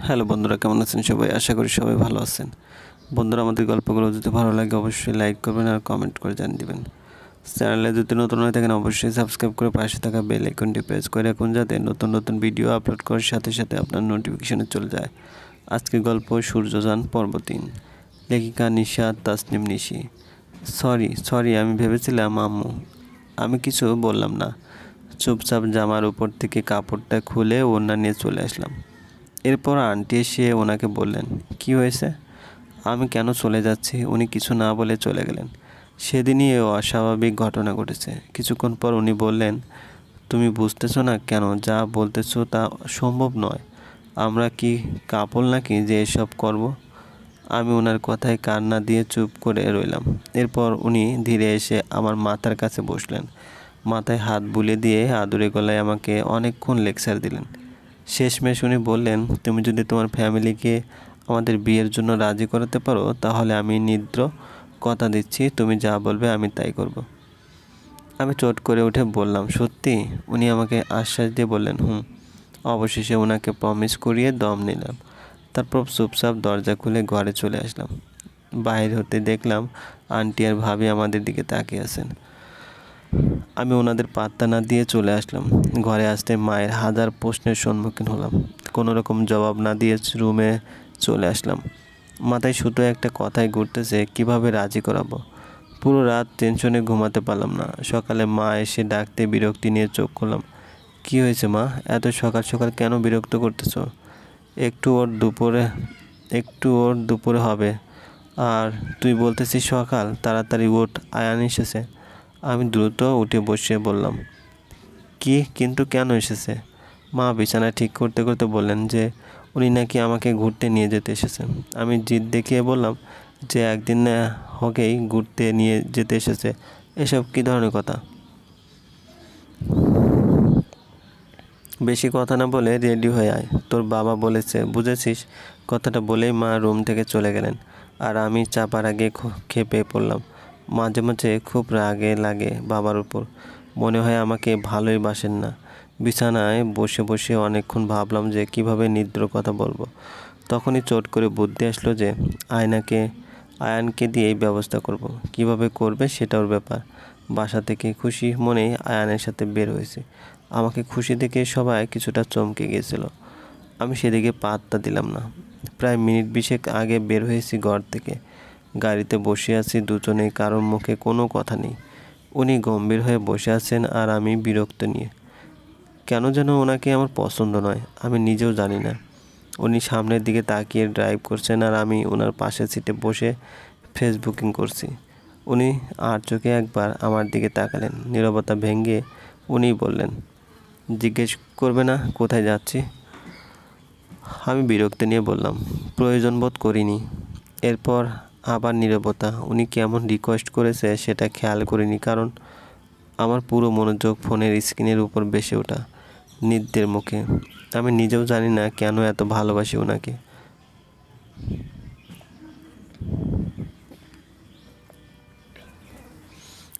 Hello বন্ধুরা, কেমন আছেন সবাই? আশা করি সবাই ভালো আছেন। বন্ধুরা, আমাদের গল্পগুলো যদি ভালো লাগে অবশ্যই লাইক করবেন আর কমেন্ট করে জানিয়ে দিবেন। চ্যানেলে যদি নতুন হয়ে থাকেন অবশ্যই সাবস্ক্রাইব করে পাশে থাকা বেল আইকনটি প্রেস করে রাখুন, যাতে নতুন নতুন ভিডিও আপলোড করার সাথে সাথে আপনার নোটিফিকেশনে চলে যায়। আজকের গল্প সূর্যযান পর্ব 3, লেখিকা নিশাত তাসনিম নিশি। সরি, আমি ভেবেছিলাম আম্মু। আমি কিছু বললাম না, চুপচাপ জামার উপর থেকে কাপড়টা খুলে ওড়না নিয়ে চলে আসলাম। এরপর আন্টি এসে ওনাকে বললেন, কি হয়েছে, আমি কেন চলে যাচ্ছি? উনি কিছু না বলে চলে গেলেন। সেদিনই অস্বাভাবিক ঘটনা ঘটেছে। কিছুক্ষণ পর উনি বললেন, তুমি বুঝতেছো না কেন? যা বলতেছো তা সম্ভব নয়। আমরা কি কাপল নাকি যে এসব করব? আমি ওনার কথায় কান না দিয়ে চুপ করে রইলাম। এরপর উনি ধীরে এসে আমার মাথার কাছে বসলেন। মাথায় হাত বুলিয়ে দিয়ে আদুরে গলায় আমাকে অনেকক্ষণ লেকচার দিলেন। শেষমেশ উনি বললেন, তুমি যদি তোমার ফ্যামিলিকে আমাদের বিয়ের জন্য রাজি করাতে পারো তাহলে আমি নিদ্র কথা দিচ্ছি, তুমি যা বলবে আমি তাই করব। আমি চট করে উঠে বললাম, সত্যি? উনি আমাকে আশ্বাস দিয়ে বললেন, অবশেষে ওনাকে প্রমিস করিয়ে দম নিলাম। তারপর চুপচাপ দরজা খুলে ঘরে চলে আসলাম। বাইরে হতে দেখলাম আন্টি আর ভাবি আমাদের দিকে তাকিয়ে আছেন। আমি ওনাদের পাত্তা না দিয়ে চলে আসলাম। ঘরে আসতে মায়ের হাজার প্রশ্নের সম্মুখীন হলাম। কোনো রকম জবাব না দিয়ে রুমে চলে আসলাম। মাথায় শুধু একটা কথাই ঘুরতেছে, কিভাবে রাজি করাবো। পুরো রাত টেনশনে ঘুমাতে পারলাম না। সকালে মা এসে ডাকতে বিরক্তি নিয়ে চোখ খুললাম। কি হয়েছে মা, এত সকাল সকাল কেন বিরক্ত করতেছো? একটু ওর দুপুরে হবে আর তুই বলতেছিস সকাল? তাড়াতাড়ি ওঠ, আয়ান এসেছে। আমি দ্রুত উঠে বসে বললাম, কি কিন্তু কেন এসেছে? মা বিছানা ঠিক করতে করতে বললেন যে উনি নাকি আমাকে ঘুরতে নিয়ে যেতে এসেছেন। আমি জিদ দেখিয়ে বললাম যে একদিন হকেই ঘুরতে নিয়ে যেতে এসেছে, এসব কী ধরনের কথা? বেশি কথা না বলে রেডি হয়ে আয়, তোর বাবা বলেছে, বুঝেছিস? কথাটা বলেই মা রুম থেকে চলে গেলেন আর আমি চাপার আগে খেপে পড়লাম। মাঝে মাঝে খুব রাগে লাগে বাবার উপর, মনে হয় আমাকে ভালোই বাসেন না। বিছানায় বসে বসে অনেকক্ষণ ভাবলাম যে কিভাবে নিদ্র কথা বলবো। তখনই চট করে বুদ্ধি আসলো যে আয়ানকে দিয়েই ব্যবস্থা করব। কিভাবে করবে সেটা ওর ব্যাপার। বাসা থেকে খুশি মনেই আয়ানের সাথে বের হয়েছে। আমাকে খুশি দেখে সবাই কিছুটা চমকে গিয়েছিল। আমি সেদিকে পাত্তা দিলাম না। প্রায় মিনিট 20 আগে বের হয়েছি ঘর থেকে। গাড়িতে বসে আছি দুজনেই, কারোর মুখে কোনো কথা নেই। উনি গম্ভীর হয়ে বসে আছেন আর আমি বিরক্ত নিয়ে। কেন যেন ওনাকে আমার পছন্দ নয়, আমি নিজেও জানি না। উনি সামনের দিকে তাকিয়ে ড্রাইভ করছেন আর আমি ওনার পাশের সিটে বসে ফেসবুকিং করছি। উনি আর চোখে একবার আমার দিকে তাকালেন। নীরবতা ভেঙে উনি বললেন, জিজ্ঞেস করবে না কোথায় যাচ্ছি? আমি বিরক্তি নিয়ে বললাম, প্রয়োজন বোধ করিনি। এরপর আবার নীরবতা। উনি কেমন রিকোয়েস্ট করেছে সেটা খেয়াল করিনি, কারণ আমার পুরো মনোযোগ ফোনের স্ক্রিনের উপর ভেসে ওঠা নিদ্রের মুখে। আমি নিজেও জানি না কেন এত ভালোবাসি ওনাকে।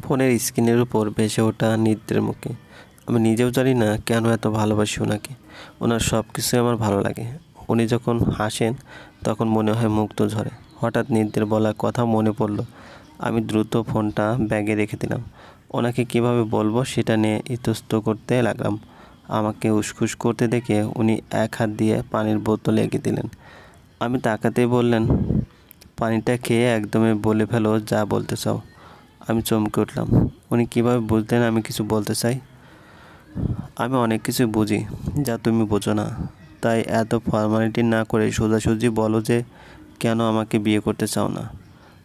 ফোনের স্ক্রিনের উপর ভেসে ওঠা নিদ্রের মুখে আমি নিজেও জানি না কেন এত ভালোবাসি ওনাকে। ওনার সব কিছুই আমার ভালো লাগে। উনি যখন হাসেন তখন মনে হয় মুক্ত ঝরে। হঠাৎ নিদ্রের বলা কথা মনে পড়ল। আমি দ্রুত ফোনটা ব্যাগে রেখে দিলাম। ওনাকে কিভাবে বলবো সেটা নিয়ে ইতস্ত করতে লাগলাম। আমাকে উসখুস করতে দেখে উনি এক হাত দিয়ে পানির বোতল এগিয়ে দিলেন। আমি তাকাতেই বললেন, পানিটা খেয়ে একদমই বলে ফেলো যা বলতে চাও। আমি চমকে উঠলাম। উনি কীভাবে বুঝলেন আমি কিছু বলতে চাই? আমি অনেক কিছু বুঝি যা তুমি বোঝো না। তাই এত ফর্মালিটি না করে সোজাসুজি বলো যে কেন আমাকে বিয়ে করতে চাও না।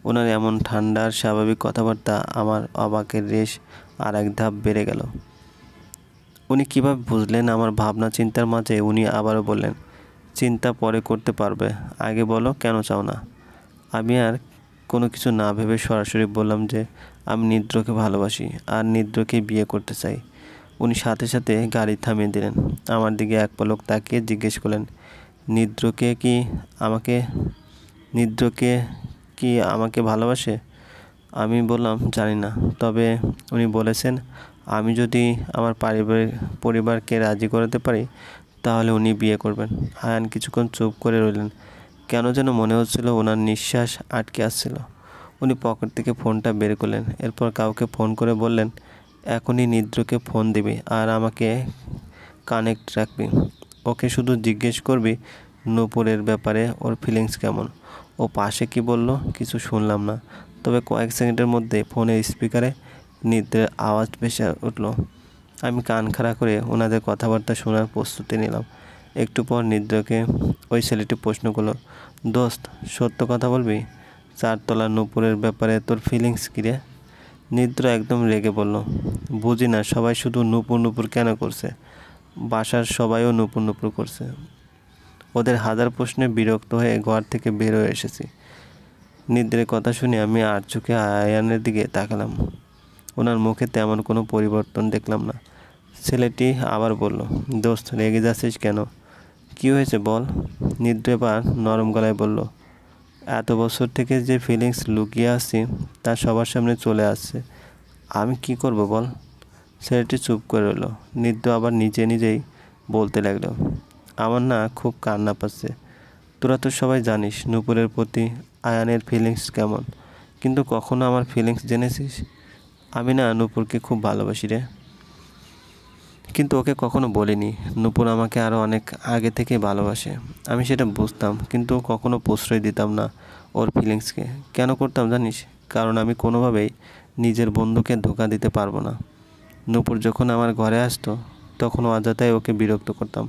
ওনার এমন ঠান্ডার স্বাভাবিক কথাবার্তা আমার অবাকের রেশ আর এক ধাপ বেড়ে গেল। উনি কীভাবে বুঝলেন আমার ভাবনা চিন্তার মাঝে? উনি আবারও বললেন, চিন্তা পরে করতে পারবে, আগে বলো কেন চাও না। আমি আর কোনো কিছু না ভেবে সরাসরি বললাম যে আমি নিদ্রকে ভালোবাসি আর নিদ্রকে বিয়ে করতে চাই। উনি সাথে সাথে গাড়ি থামিয়ে দিলেন। আমার দিকে এক পলক তাকিয়ে জিজ্ঞেস করলেন, নিদ্রকে কি আমাকে নিদ্রকে কি আমাকে ভালোবাসে? আমি বললাম, জানি না, তবে উনি বলেছেন আমি যদি আমার পরিবারকে রাজি করাতে পারি তাহলে উনি বিয়ে করবেন। আয়ান কিছুক্ষণ চুপ করে রইলেন। কেন যেন মনে হচ্ছিল ওনার নিঃশ্বাস আটকে আসছিল। উনি পকেট থেকে ফোনটা বের করলেন। এরপর কাউকে ফোন করে বললেন, এখনই নিদ্রকে ফোন দিবি আর আমাকে কানেক্ট রাখবি। ওকে শুধু জিজ্ঞেস করবি নূপুরের ব্যাপারে ওর ফিলিংস কেমন। ও পাশে কি বলল কিছু শুনলাম না, তবে কয়েক সেকেন্ডের মধ্যে ফোনের স্পিকারে নিদ্রের আওয়াজ ভেসে উঠল। আমি কান খাড়া করে ওনাদের কথাবার্তা শোনার প্রস্তুতি নিলাম। একটু পর নিদ্রকে ওই ছেলেটি প্রশ্ন করলো, দোস্ত সত্য কথা বলবি, চারতলা নূপুরের ব্যাপারে তোর ফিলিংস কী রে? নিদ্র একদম রেগে বলল, বুঝি না সবাই শুধু নূপুর নূপুর কেন করছে, বাসার সবাইও নূপুর নূপুর করছে। ওদের হাজার প্রশ্নে বিরক্ত হয়ে ঘর থেকে বের হয়ে এসেছি। নিদ্রের কথা শুনে আমি আর চোখে আয়ানের দিকে তাকালাম। ওনার মুখে তেমন কোনো পরিবর্তন দেখলাম না। ছেলেটি আবার বলল, দোস্ত রেগে যাচ্ছিস কেন, কী হয়েছে বল? নিদ্র এবার নরম গলায় বলল, এত বছর থেকে যে ফিলিংস লুকিয়ে আসছি তা সবার সামনে চলে আসছে, আমি কি করব বল? ছেলেটি চুপ করে রইল। নিদ্র আবার নিজেই বলতে লাগলো, আমার না খুব কান্না পাচ্ছে। তোরা তো সবাই জানিস নূপুরের প্রতি আয়ানের ফিলিংস কেমন, কিন্তু কখনো আমার ফিলিংস জেনেছিস? আমি না নূপুরকে খুব ভালোবাসি রে, কিন্তু ওকে কখনো বলিনি। নূপুর আমাকে আরও অনেক আগে থেকে ভালোবাসে, আমি সেটা বুঝতাম, কিন্তু কখনো প্রশ্রয় দিতাম না ওর ফিলিংসকে। কেন করতাম জানিস? কারণ আমি কোনোভাবেই নিজের বন্ধুকে ধোঁকা দিতে পারবো না। নূপুর যখন আমার ঘরে আসতো তখন অযথাই ওকে বিরক্ত করতাম,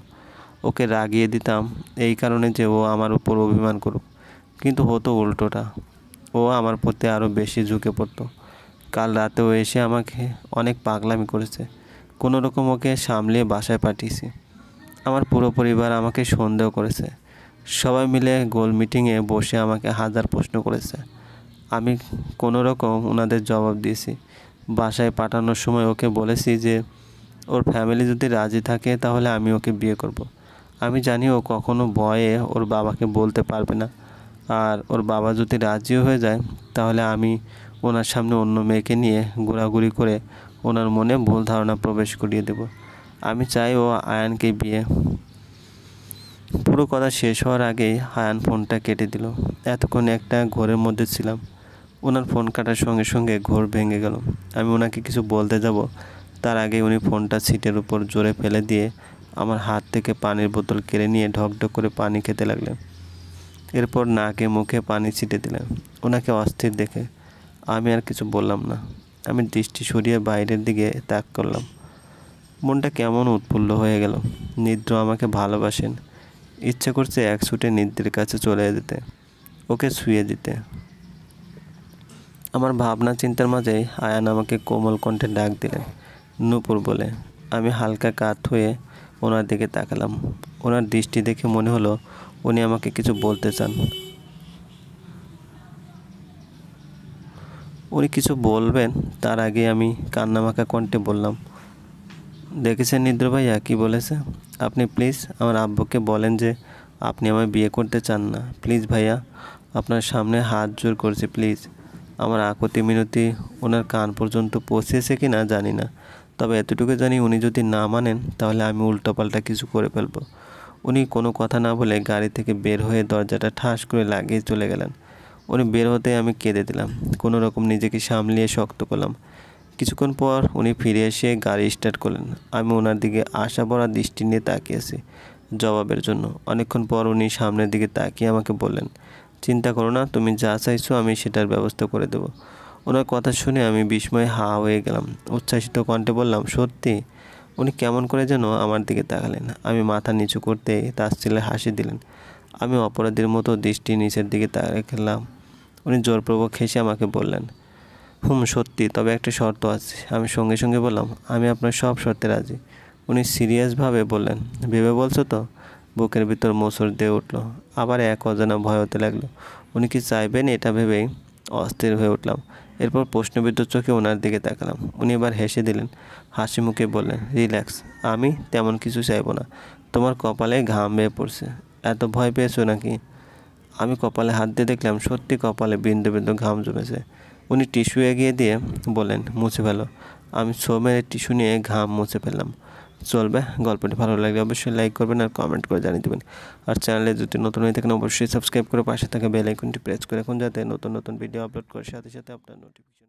ওকে রাগিয়ে দিতাম এই কারণে যে ও আমার উপর অভিমান করুক, কিন্তু হতো উল্টোটা, ও আমার প্রতি আরও বেশি ঝুঁকে পড়তো। কাল রাতেও এসে আমাকে অনেক পাগলামি করেছে, কোনো রকম ওকে সামলিয়ে বাসায় পাঠিয়েছি। আমার পুরো পরিবার আমাকে সন্দেহ করেছে, সবাই মিলে গোল মিটিংয়ে বসে আমাকে হাজার প্রশ্ন করেছে। আমি কোনো রকম ওনাদের জবাব দিয়েছি। বাসায় পাঠানোর সময় ওকে বলেছি যে ওর ফ্যামিলি যদি রাজি থাকে তাহলে আমি ওকে বিয়ে করব। আমি জানি ও কখনো ভয়ে ওর বাবাকে বলতে পারবে না, আর ওর বাবা যদি রাজিও হয়ে যায় তাহলে আমি ওনার সামনে অন্য মেয়েকে নিয়ে ঘোরাঘুরি করে ওনার মনে ভুল ধারণা প্রবেশ করিয়ে দেব। আমি চাই ও আয়ানকে বিয়ে। পুরো কথা শেষ হওয়ার আগেই আয়ান ফোনটা কেটে দিল। এতক্ষণ একটা ঘোরের মধ্যে ছিলাম, ওনার ফোন কাটার সঙ্গে সঙ্গে ঘোর ভেঙে গেল। আমি ওনাকে কিছু বলতে যাব তার আগে উনি ফোনটা সিটের উপর জোরে ফেলে দিয়ে আমার হাত থেকে পানির বোতল কেড়ে নিয়ে ঢকঢক করে পানি খেতে লাগলেন। এরপর নাকে মুখে পানি ছিটে দিলেন। ওনাকে অস্থির দেখে আমি আর কিছু বললাম না। আমি দৃষ্টি সরিয়ে বাইরের দিকে তাক করলাম। মনটা কেমন উৎফুল্ল হয়ে গেল। নিদ্র আমাকে ভালোবাসেন, ইচ্ছে করছে এক ছুটে নিদ্রের কাছে চলে যেতে, ওকে শুয়ে দিতে। আমার ভাবনা চিন্তার মাঝেই আয়ান আমাকে কোমল কণ্ঠে ডাক দিলেন, নূপুর বলে। আমি হালকা কাত হয়ে ওনার দিকে তাকালাম। ওনার দৃষ্টি দেখে মনে হলো উনি আমাকে কিছু বলতে চান। উনি কিছু বলবেন তার আগে আমি কান্নামাখা কণ্ঠে বললাম, দেখেছেন নিদ্র ভাইয়া কী বলেছে? আপনি প্লিজ আমার আব্বুকে বলেন যে আপনি আমায় বিয়ে করতে চান না। প্লিজ ভাইয়া, আপনার সামনে হাত জোর করছি, প্লিজ। আমার আকুতি মিনতি ওনার কান পর্যন্ত পৌঁছেছে কি না জানি না, তবে এতটুকু জানি উনি যদি না মানেন তাহলে আমি উল্টোপাল্টা কিছু করে ফেলব। উনি কোনো কথা না বলে গাড়ি থেকে বের হয়ে দরজাটা ঠাস করে লাগিয়ে চলে গেলেন। উনি বের হতে আমি কেঁদে দিলাম, কোনো রকম নিজেকে সামলিয়ে শক্ত করলাম। কিছুক্ষণ পর উনি ফিরে এসে গাড়ি স্টার্ট করলেন। আমি ওনার দিকে আশা ভরা দৃষ্টি নিয়ে তাকিয়েছি জবাবের জন্য। অনেকক্ষণ পর উনি সামনের দিকে তাকিয়ে আমাকে বললেন, চিন্তা করো না, তুমি যা চাইছো আমি সেটার ব্যবস্থা করে দেবো। ওনার কথা শুনে আমি বিস্ময়ে হা হয়ে গেলাম। উচ্ছ্বাসিত কণ্ঠে বললাম, সত্যি? উনি কেমন করে যেন আমার দিকে তাকালেন। আমি মাথা নিচু করতে তাচ্ছিল্যে হাসি দিলেন। আমি অপরাধীর মতো দৃষ্টি নিচের দিকে তাকালাম। উনি জোরপূর্বক হেসে আমাকে বললেন, সত্যি, তবে একটা শর্ত আছে। আমি সঙ্গে সঙ্গে বললাম, আমি আপনার সব শর্তে রাজি। উনি সিরিয়াসভাবে বললেন, ভেবে বলছো তো? বুকের ভিতর মোচড় দিয়ে উঠল। আবার এক অজানা ভয় হতে লাগলো। উনি কি চাইবেন এটা ভেবেই অস্থির হয়ে উঠলাম। এরপর প্রশ্নবিদ্ধ চোখে ওনার দিকে তাকালাম। উনি এবার হেসে দিলেন, হাসি মুখে বললেন, রিল্যাক্স, আমি তেমন কিছু চাইবো না। তোমার কপালে ঘাম বেয়ে পড়ছে, এত ভয় পেয়েছো নাকি? আমি কপালে হাত দিয়ে দেখলাম সত্যি কপালে বিন্দু বিন্দু ঘাম জমেছে। উনি টিস্যু এগিয়ে দিয়ে বললেন, মুছে ফেলো। আমি ছো মেরে টিস্যু নিয়ে ঘাম মুছে ফেললাম। চলবে। গল্পটি ভালো লাগলে অবশ্যই লাইক করবেন আর কমেন্ট করে জানিয়ে দেবেন। আর চ্যানেলে যদি নতুন হয়ে থাকেন অবশ্যই সাবস্ক্রাইব করে পাশে থাকা বেল আইকনটি প্রেস করে রাখুন, যাতে নতুন নতুন ভিডিও আপলোড করার সাথে সাথে আপনার নোটিফিকেশন